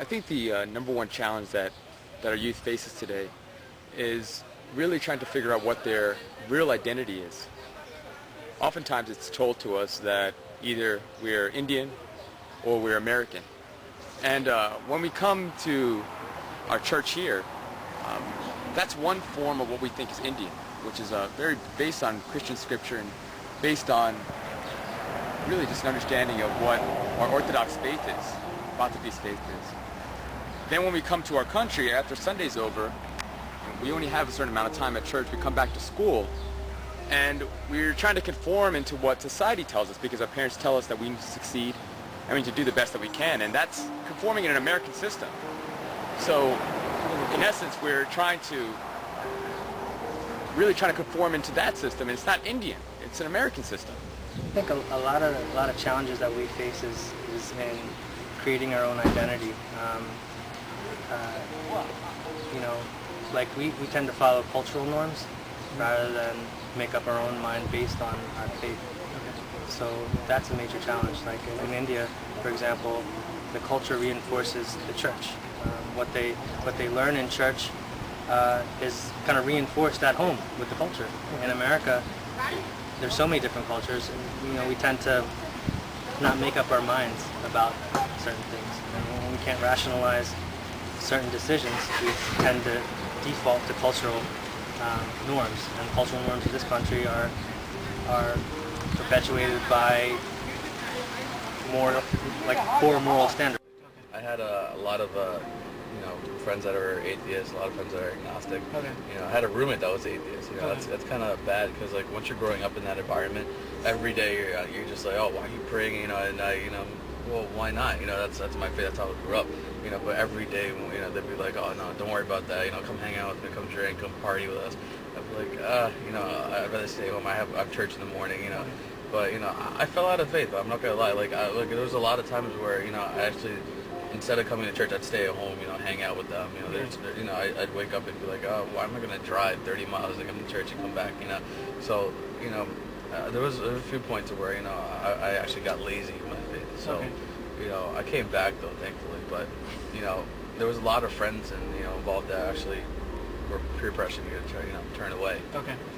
I think the number one challenge that our youth faces today is really trying to figure out what their real identity is. Oftentimes it's told to us that either we're Indian or we're American. And when we come to our church here, that's one form of what we think is Indian, which is very based on Christian scripture and based on really just an understanding of what our Orthodox faith is, Orthodox faith is. Then when we come to our country, after Sunday's over, we only have a certain amount of time at church, we come back to school, and we're trying to conform into what society tells us because our parents tell us that we need to succeed and we need to do the best that we can, and that's conforming in an American system. So, in essence, we're really trying to conform into that system, and it's not Indian, it's an American system. I think a lot of challenges that we face is in creating our own identity. Like we tend to follow cultural norms rather than make up our own mind based on our faith. So that's a major challenge. Like in India, for example, the culture reinforces the church. What they learn in church is kind of reinforced at home with the culture. In America, there's so many different cultures, and we tend to not make up our minds about certain things. And when we can't rationalize certain decisions, we tend to default to cultural norms, and cultural norms in this country are perpetuated by more like core moral standards. I had a lot of friends that are atheists, a lot of friends that are agnostic. Okay. I had a roommate that was atheist. That's kind of bad because like once you're growing up in that environment, every day you're just like, oh, why are you praying? Well, why not? That's my faith. That's how I grew up. But every day, they'd be like, oh no, don't worry about that. Come hang out with me, come drink, come party with us. I'd be like, I'd rather stay home. I have church in the morning. But I fell out of faith. I'm not gonna lie. There was a lot of times where I actually, instead of coming to church, I'd stay at home, hang out with them. I'd wake up and be like, oh, why am I gonna drive 30 miles to come to church and come back? So there was a few points where I actually got lazy in my faith. So I came back though, thankfully. But there was a lot of friends and involved that actually were peer pressuring me to try turn away. Okay.